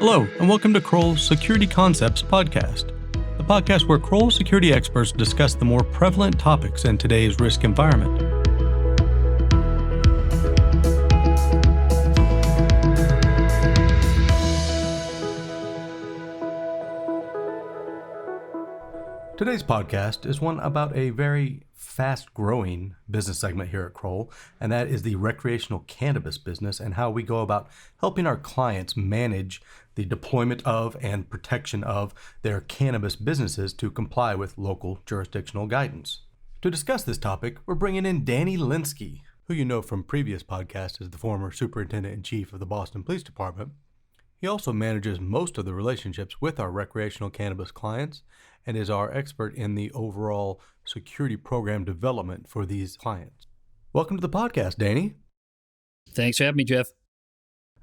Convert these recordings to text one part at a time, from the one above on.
Hello, and welcome to Kroll's Security Concepts podcast, the podcast where Kroll security experts discuss the more prevalent topics in today's risk environment. Today's podcast is one about a very fast-growing business segment here at Kroll, and that is the recreational cannabis business and how we go about helping our clients manage the deployment of and protection of their cannabis businesses to comply with local jurisdictional guidance. To discuss this topic, we're bringing in Danny Linskey, who you know from previous podcasts as the former Superintendent-in-Chief of the Boston Police Department. He also manages most of the relationships with our recreational cannabis clients and is our expert in the overall security program development for these clients. Welcome to the podcast, Danny. Thanks for having me, Jeff.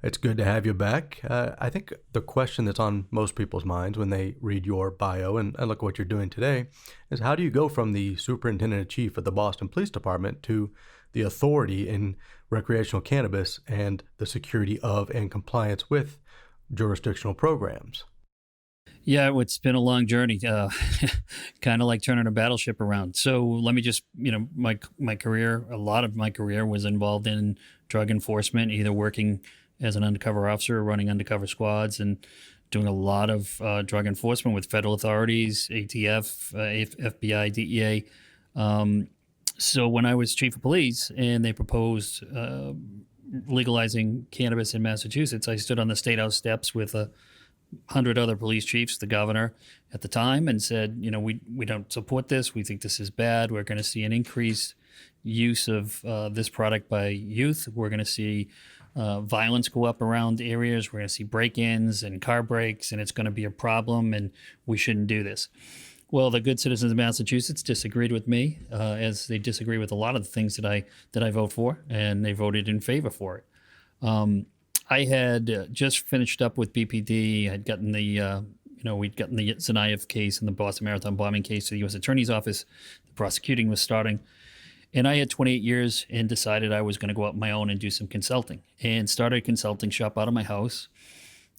It's good to have you back. I think the question that's on most people's minds when they read your bio and look at what you're doing today is how do you go from the Superintendent-in-Chief of the Boston Police Department to the authority in recreational cannabis and the security of and compliance with jurisdictional programs? Yeah, it's been a long journey, kind of like turning a battleship around. So let me just, my career, a lot of my career was involved in drug enforcement, either working as an undercover officer or running undercover squads and doing a lot of drug enforcement with federal authorities, ATF, FBI, DEA. So when I was chief of police and they proposed legalizing cannabis in Massachusetts, I stood on the State House steps with 100 other police chiefs, the governor at the time, and said, we don't support this. We think this is bad. We're going to see an increased use of this product by youth. We're going to see violence go up around areas. We're going to see break-ins and car breaks, and it's going to be a problem, and we shouldn't do this. Well, the good citizens of Massachusetts disagreed with me, as they disagree with a lot of the things that I vote for, and they voted in favor for it. I had just finished up with BPD. I'd gotten we'd gotten the Zanaev case and the Boston Marathon bombing case to the U.S. Attorney's Office. The prosecuting was starting. And I had 28 years and decided I was going to go out on my own and do some consulting and started a consulting shop out of my house.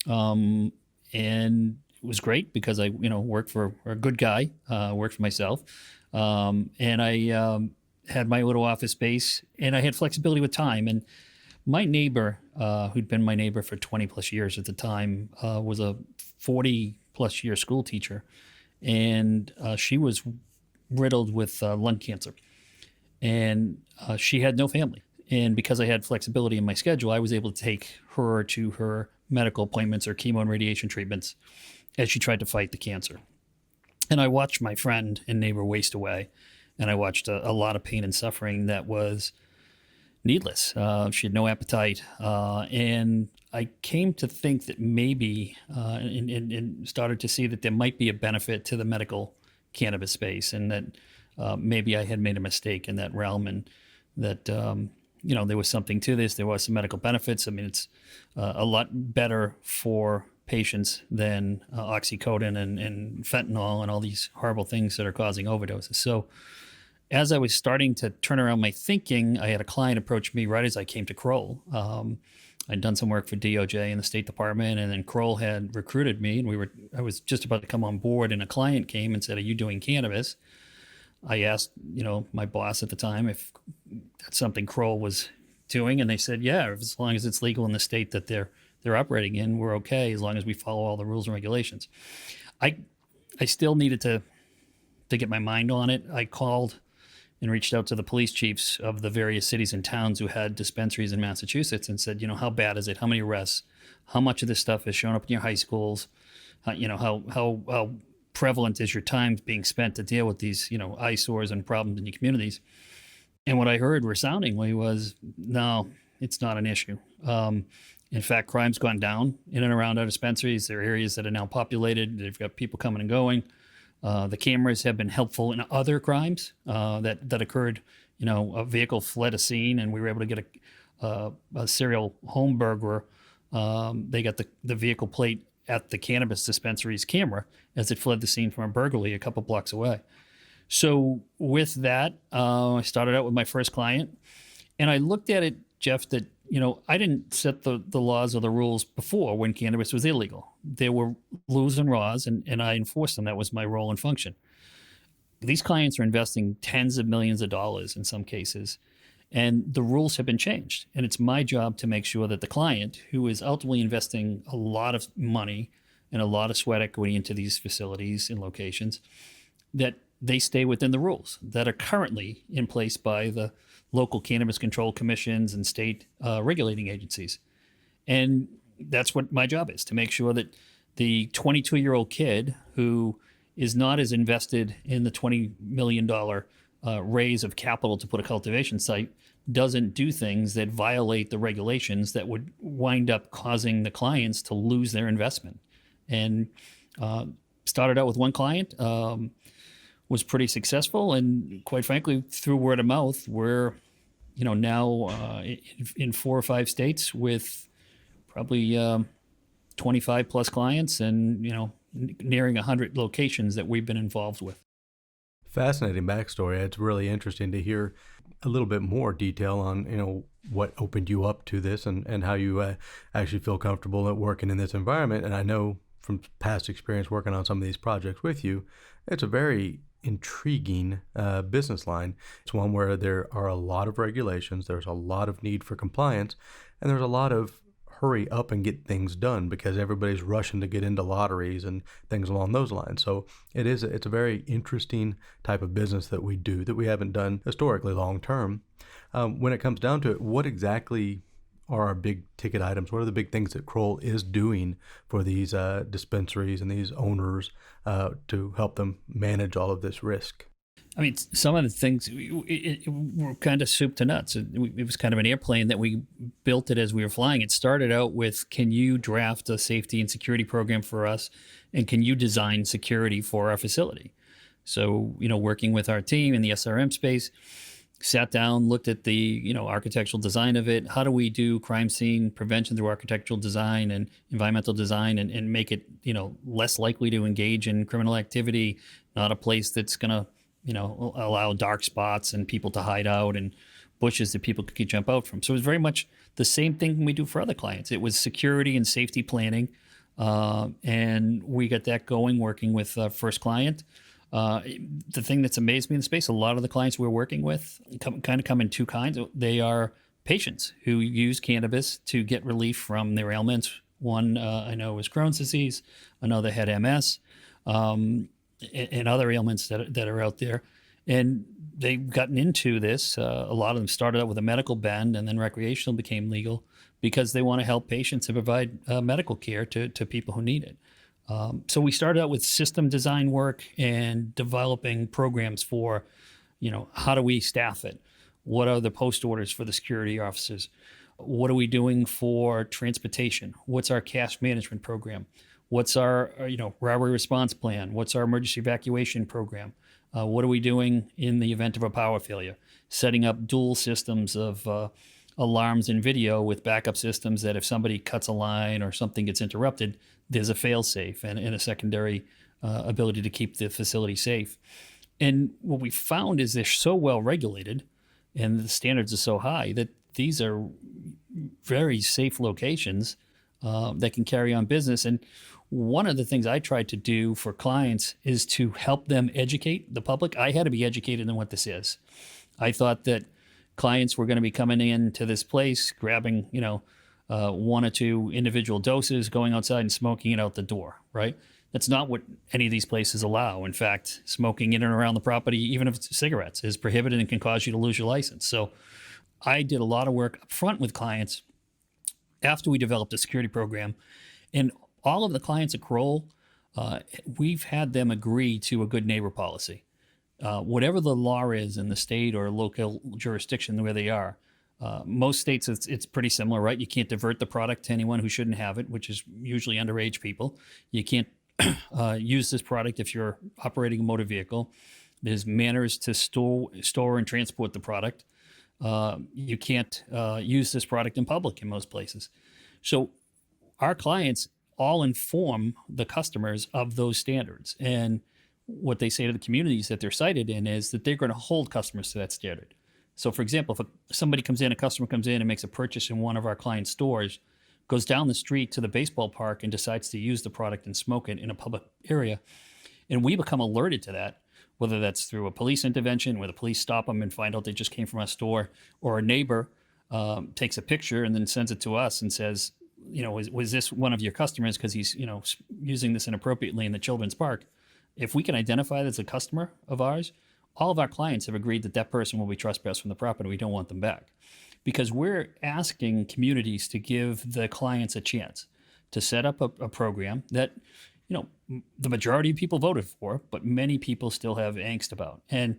And it was great because I, worked for a good guy, worked for myself. And I had my little office space and I had flexibility with time. And my neighbor, who'd been my neighbor for 20 plus years at the time, was a 40 plus year school teacher. And she was riddled with lung cancer. And she had no family. And because I had flexibility in my schedule, I was able to take her to her medical appointments or chemo and radiation treatments as she tried to fight the cancer. And I watched my friend and neighbor waste away. And I watched a lot of pain and suffering that was needless. She had no appetite. And I came to think that maybe, and started to see that there might be a benefit to the medical cannabis space and that maybe I had made a mistake in that realm and that, there was something to this. There was some medical benefits. I mean, it's a lot better for patients than oxycodone and fentanyl and all these horrible things that are causing overdoses. So as I was starting to turn around my thinking, I had a client approach me right as I came to Kroll. I'd done some work for DOJ and the State Department, and then Kroll had recruited me, and I was just about to come on board, and a client came and said, "Are you doing cannabis?" I asked, my boss at the time if that's something Kroll was doing, and they said, "Yeah, as long as it's legal in the state that they're operating in, we're okay as long as we follow all the rules and regulations." I still needed to get my mind on it. I called and reached out to the police chiefs of the various cities and towns who had dispensaries in Massachusetts and said, how bad is it? How many arrests? How much of this stuff has shown up in your high schools? How prevalent is your time being spent to deal with these, eyesores and problems in your communities? And what I heard resoundingly was, no, it's not an issue. In fact, crime's gone down in and around our dispensaries. There are areas that are now populated. They've got people coming and going. The cameras have been helpful in other crimes that occurred. A vehicle fled a scene, and we were able to get a serial home burglar. They got the vehicle plate at the cannabis dispensary's camera as it fled the scene from a burglary a couple blocks away. So with that, I started out with my first client, and I looked at it, Jeff, that I didn't set the laws or the rules before when cannabis was illegal. There were rules and laws, and I enforced them. That was my role and function. These clients are investing tens of millions of dollars in some cases, and the rules have been changed. And it's my job to make sure that the client, who is ultimately investing a lot of money and a lot of sweat equity into these facilities and locations, that they stay within the rules that are currently in place by the local cannabis control commissions and state regulating agencies. And that's what my job is, to make sure that the 22-year-old kid who is not as invested in the $20 million raise of capital to put a cultivation site doesn't do things that violate the regulations that would wind up causing the clients to lose their investment. And started out with one client, was pretty successful, and quite frankly, through word of mouth, we're now in 4 or 5 states with probably 25 plus clients, and nearing 100 locations that we've been involved with. Fascinating backstory. It's really interesting to hear a little bit more detail on what opened you up to this, and how you actually feel comfortable at working in this environment. And I know from past experience working on some of these projects with you, it's a very intriguing business line. It's one where there are a lot of regulations, there's a lot of need for compliance, and there's a lot of hurry up and get things done because everybody's rushing to get into lotteries and things along those lines. So it's a very interesting type of business that we do that we haven't done historically long term. When it comes down to it, what exactly are our big ticket items? What are the big things that Kroll is doing for these dispensaries and these owners to help them manage all of this risk? I mean, some of the things were kind of soup to nuts. It was kind of an airplane that we built it as we were flying. It started out with, can you draft a safety and security program for us? And can you design security for our facility? So, working with our team in the SRM space, sat down, looked at the architectural design of it. How do we do crime scene prevention through architectural design and environmental design, and make it less likely to engage in criminal activity, not a place that's going to allow dark spots and people to hide out and bushes that people could jump out from. So it was very much the same thing we do for other clients. It was security and safety planning, and we got that going working with first client. The thing that's amazed me in the space, a lot of the clients we're working with come in two kinds. They are patients who use cannabis to get relief from their ailments. One I know was Crohn's disease, another had MS, and other ailments that are out there. And they've gotten into this. A lot of them started out with a medical bend, and then recreational became legal because they want to help patients and provide medical care to people who need it. So we started out with system design work and developing programs for, how do we staff it? What are the post orders for the security officers? What are we doing for transportation? What's our cash management program? What's our, robbery response plan? What's our emergency evacuation program? What are we doing in the event of a power failure? Setting up dual systems of alarms and video with backup systems that if somebody cuts a line or something gets interrupted, there's a fail-safe and a secondary ability to keep the facility safe. And what we found is they're so well regulated and the standards are so high that these are very safe locations that can carry on business. And one of the things I tried to do for clients is to help them educate the public. I had to be educated on what this is. I thought that clients were going to be coming into this place, grabbing, 1 or 2 individual doses, going outside and smoking it out the door, right? That's not what any of these places allow. In fact, smoking in and around the property, even if it's cigarettes, is prohibited and can cause you to lose your license. So I did a lot of work up front with clients after we developed a security program. And all of the clients at Kroll, we've had them agree to a good neighbor policy. Whatever the law is in the state or local jurisdiction where they are, most states it's pretty similar, right? You can't divert the product to anyone who shouldn't have it, which is usually underage people. You can't use this product if you're operating a motor vehicle. There's manners to store and transport the product. You can't use this product in public in most places. So our clients all inform the customers of those standards. And what they say to the communities that they're cited in is that they're going to hold customers to that standard. So, for example, if a customer comes in and makes a purchase in one of our client stores, goes down the street to the baseball park and decides to use the product and smoke it in a public area, and we become alerted to that, whether that's through a police intervention where the police stop them and find out they just came from our store, or a neighbor takes a picture and then sends it to us and says, was this one of your customers because he's, using this inappropriately in the children's park? If we can identify that as a customer of ours, all of our clients have agreed that that person will be trespassed from the property. We don't want them back, because we're asking communities to give the clients a chance to set up a program that, the majority of people voted for, but many people still have angst about. And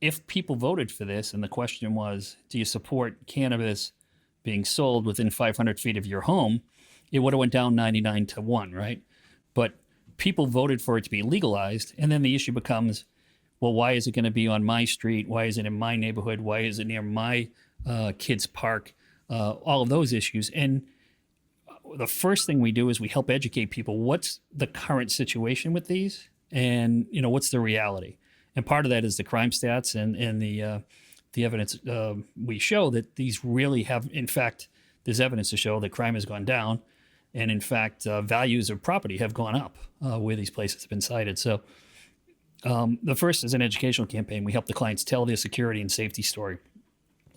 if people voted for this and the question was, do you support cannabis being sold within 500 feet of your home, it would have went down 99-1, right? But people voted for it to be legalized, and then the issue becomes, well, why is it going to be on my street? Why is it in my neighborhood? Why is it near my kids' park? All of those issues. And the first thing we do is we help educate people. What's the current situation with these? And, what's the reality? And part of that is the crime stats and the evidence. We show that these really have, in fact, there's evidence to show that crime has gone down. And in fact, values of property have gone up where these places have been cited. So the first is an educational campaign. We help the clients tell their security and safety story.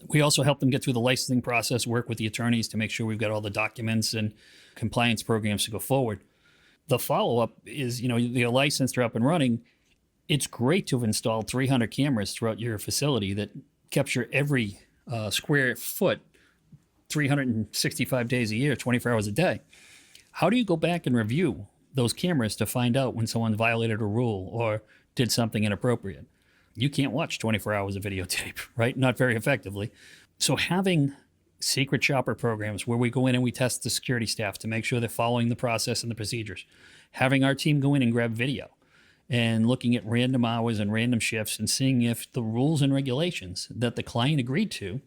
We also help them get through the licensing process, work with the attorneys to make sure we've got all the documents and compliance programs to go forward. The follow-up is, you're licensed or up and running. It's great to have installed 300 cameras throughout your facility that capture every square foot 365 days a year, 24 hours a day. How do you go back and review those cameras to find out when someone violated a rule or did something inappropriate? You can't watch 24 hours of videotape, right? Not very effectively. So having secret shopper programs where we go in and we test the security staff to make sure they're following the process and the procedures, having our team go in and grab video and looking at random hours and random shifts and seeing if the rules and regulations that the client agreed to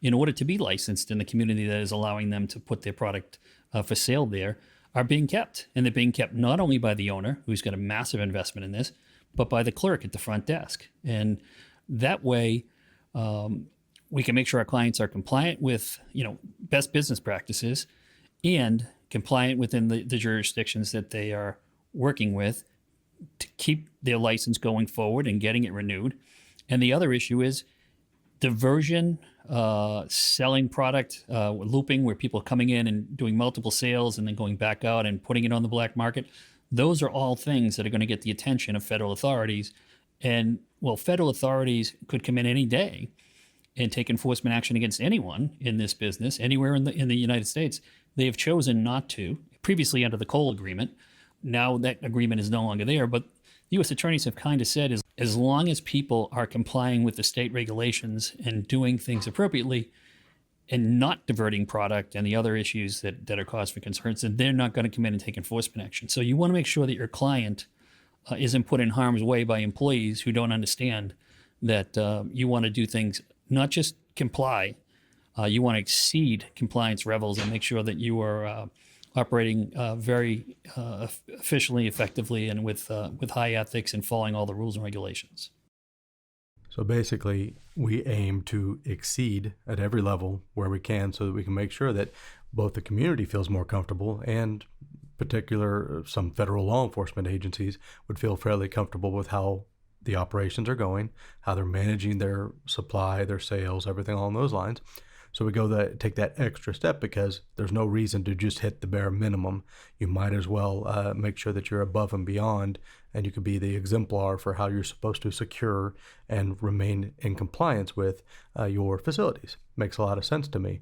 in order to be licensed in the community that is allowing them to put their product for sale there are being kept. And they're being kept not only by the owner, who's got a massive investment in this, but by the clerk at the front desk. And that way, we can make sure our clients are compliant with, best business practices and compliant within the jurisdictions that they are working with to keep their license going forward and getting it renewed. And the other issue is diversion, selling product, looping, where people are coming in and doing multiple sales and then going back out and putting it on the black market. Those are all things that are going to get the attention of federal authorities. And, federal authorities could come in any day and take enforcement action against anyone in this business, anywhere in the United States. They have chosen not to, previously under the Kroll agreement. Now that agreement is no longer there, but the U.S. attorneys have kind of said as long as people are complying with the state regulations and doing things appropriately and not diverting product and the other issues that are cause for concerns, then they're not going to come in and take enforcement action. So you want to make sure that your client isn't put in harm's way by employees who don't understand that you want to do things, not just comply, you want to exceed compliance levels and make sure that you are operating very efficiently, effectively, and with high ethics and following all the rules and regulations. So basically, we aim to exceed at every level where we can so that we can make sure that both the community feels more comfortable and some federal law enforcement agencies would feel fairly comfortable with how the operations are going, how they're managing their supply, their sales, everything along those lines. So we take that extra step because there's no reason to just hit the bare minimum. You might as well make sure that you're above and beyond, and you could be the exemplar for how you're supposed to secure and remain in compliance with your facilities. Makes a lot of sense to me.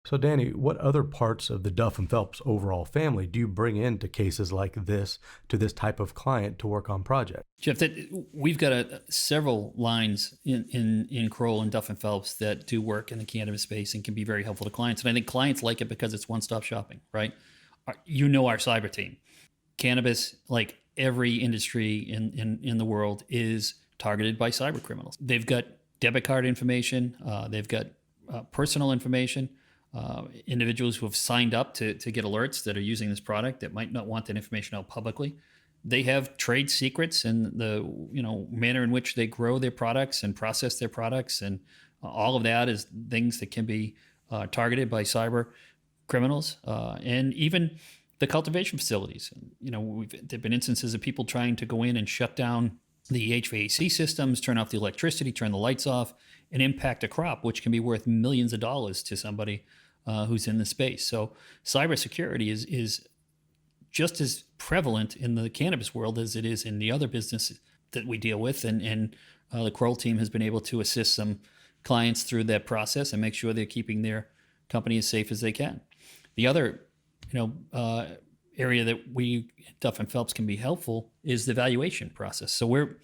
So Danny, what other parts of the Duff and Phelps overall family do you bring into cases like this to this type of client to work on projects? Jeff, we've got several lines in Kroll and Duff and Phelps that do work in the cannabis space and can be very helpful to clients. And I think clients like it because it's one-stop shopping, right? Our cyber team. Cannabis, like every industry in the world, is targeted by cyber criminals. They've got debit card information. They've got personal information. Individuals who have signed up to get alerts that are using this product that might not want that information out publicly. They have trade secrets and the manner in which they grow their products and process their products and All of that is things that can be targeted by cyber criminals, and even the cultivation facilities. There've been instances of people trying to go in and shut down the HVAC systems, turn off the electricity, turn the lights off, and impact a crop, which can be worth millions of dollars to somebody who's in the space. So cybersecurity is just as prevalent in the cannabis world as it is in the other businesses that we deal with. And the Kroll team has been able to assist some clients through that process and make sure they're keeping their company as safe as they can. The other, area that we Duff and Phelps can be helpful is the valuation process. So we're,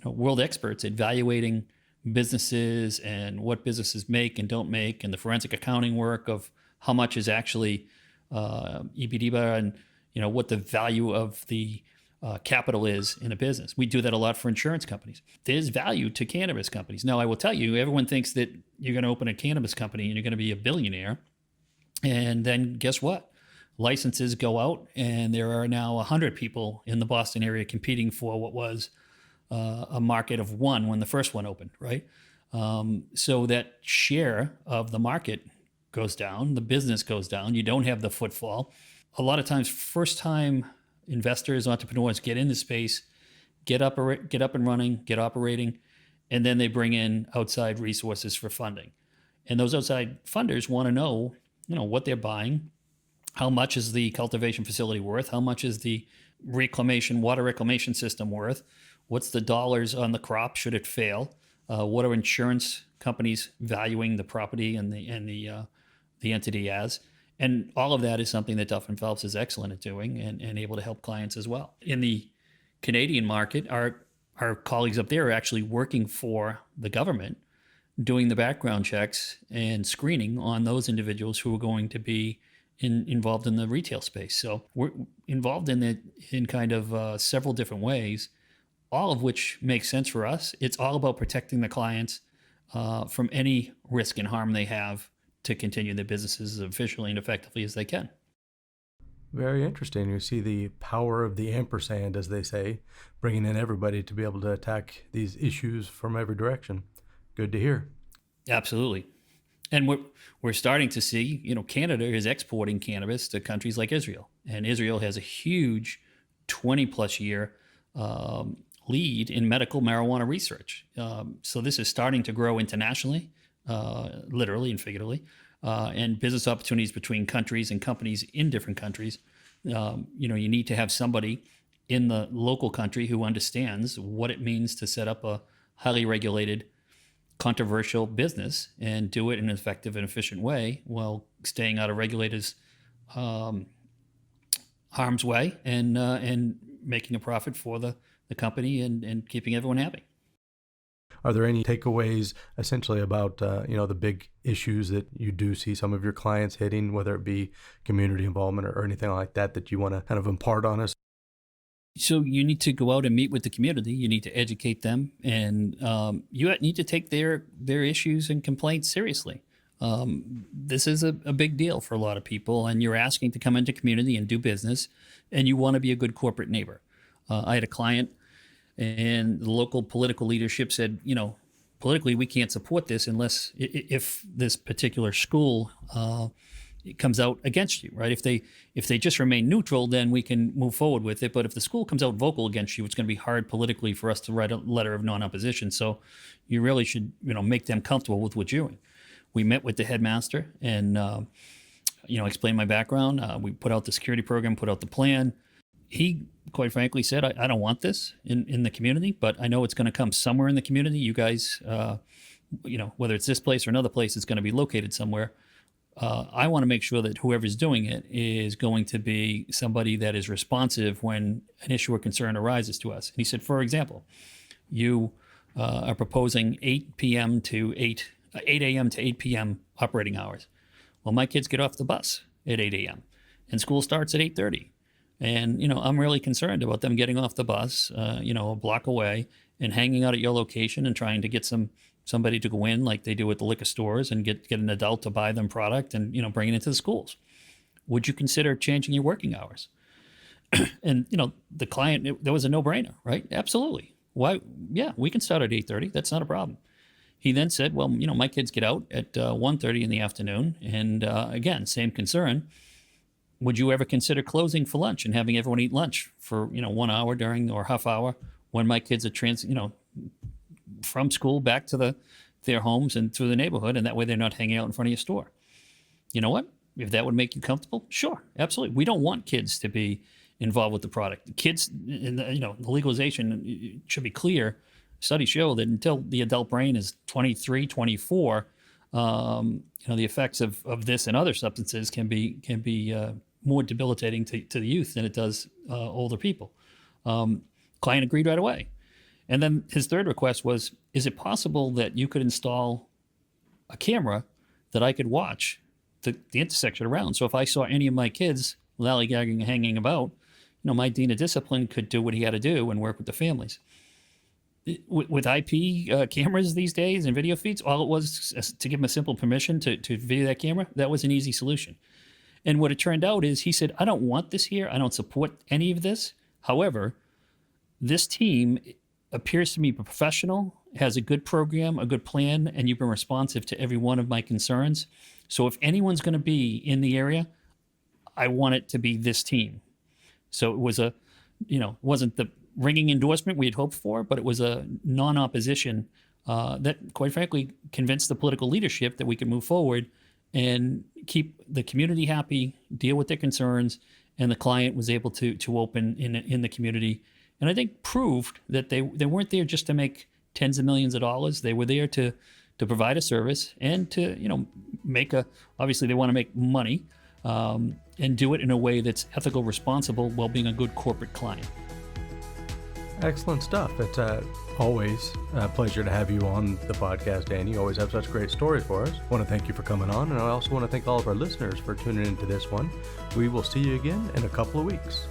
world experts at valuating businesses and what businesses make and don't make, and the forensic accounting work of how much is actually EBITDA and what the value of the capital is in a business. We do that a lot for insurance companies. There's value to cannabis companies. Now, I will tell you, everyone thinks that you're going to open a cannabis company and you're going to be a billionaire. And then guess what? Licenses go out, and there are now 100 people in the Boston area competing for what was a market of one when the first one opened, right? So that share of the market goes down, the business goes down, you don't have the footfall. A lot of times, first-time investors, entrepreneurs get in the space, get up and running, get operating, and then they bring in outside resources for funding. And those outside funders want to know, what they're buying. How much is the cultivation facility worth? How much is the water reclamation system worth? What's the dollars on the crop should it fail? What are insurance companies valuing the property and the entity as? And all of that is something that Duff and Phelps is excellent at doing and able to help clients as well. In the Canadian market, our colleagues up there are actually working for the government, doing the background checks and screening on those individuals who are going to be involved in the retail space. So we're involved in it in kind of several different ways, all of which makes sense for us. It's all about protecting the clients from any risk and harm they have to continue their businesses as efficiently and effectively as they can. Very interesting. You see the power of the ampersand, as they say, bringing in everybody to be able to attack these issues from every direction. Good to hear. Absolutely. And we're starting to see, Canada is exporting cannabis to countries like Israel. And Israel has a huge 20-plus year lead in medical marijuana research. So this is starting to grow internationally, literally and figuratively, and business opportunities between countries and companies in different countries. You need to have somebody in the local country who understands what it means to set up a highly regulated, controversial business and do it in an effective and efficient way while staying out of regulators' harm's way and making a profit for the company and keeping everyone happy. Are there any takeaways essentially about, the big issues that you do see some of your clients hitting, whether it be community involvement or anything like that you want to kind of impart on us? So you need to go out and meet with the community. You need to educate them, and you need to take their issues and complaints seriously. This is a big deal for a lot of people, and you're asking to come into community and do business, and you want to be a good corporate neighbor. I had a client, and the local political leadership said, politically we can't support this unless if this particular school it comes out against you, right? If they just remain neutral, then we can move forward with it. But if the school comes out vocal against you, it's going to be hard politically for us to write a letter of non-opposition. So you really should, make them comfortable with what you're doing. We met with the headmaster and, explained my background. We put out the security program, put out the plan. He, quite frankly, said, I don't want this in the community, but I know it's going to come somewhere in the community. You guys, whether it's this place or another place, it's going to be located somewhere. I want to make sure that whoever's doing it is going to be somebody that is responsive when an issue or concern arises to us. And he said, for example, you are proposing 8 a.m. to 8 p.m. operating hours. Well, my kids get off the bus at 8 a.m. and school starts at 8:30. And, I'm really concerned about them getting off the bus, a block away and hanging out at your location and trying to get somebody to go in like they do at the liquor stores and get an adult to buy them product and, bring it into the schools. Would you consider changing your working hours? And, the client, there was a no-brainer, right? Absolutely. Why? Yeah, we can start at 8:30. That's not a problem. He then said, well, my kids get out at 1:30 in the afternoon. And again, same concern. Would you ever consider closing for lunch and having everyone eat lunch for, 1 hour during or half hour when my kids are from school back to their homes and through the neighborhood, and that way they're not hanging out in front of your store? You know what? If that would make you comfortable, sure, absolutely. We don't want kids to be involved with the product. Kids, the legalization should be clear. Studies show that until the adult brain is 23, 24, the effects of this and other substances can be more debilitating to the youth than it does older people. Client agreed right away. And then his third request was, is it possible that you could install a camera that I could watch the intersection around? So if I saw any of my kids lollygagging and hanging about, my dean of discipline could do what he had to do and work with the families. With IP cameras these days and video feeds, all it was to give them a simple permission to video that camera. That was an easy solution. And what it turned out is he said, I don't want this here. I don't support any of this. However, this team appears to me professional, has a good program, a good plan, and you've been responsive to every one of my concerns. So if anyone's going to be in the area, I want it to be this team. So it was wasn't the ringing endorsement we had hoped for, but it was a non-opposition that, quite frankly, convinced the political leadership that we could move forward and keep the community happy, deal with their concerns, and the client was able to open in the community. And I think proved that they weren't there just to make tens of millions of dollars. They were there to provide a service and to obviously they want to make money and do it in a way that's ethical, responsible, while being a good corporate client. Excellent stuff. It's always a pleasure to have you on the podcast, Danny. You always have such great stories for us. I want to thank you for coming on, and I also want to thank all of our listeners for tuning into this one. We will see you again in a couple of weeks.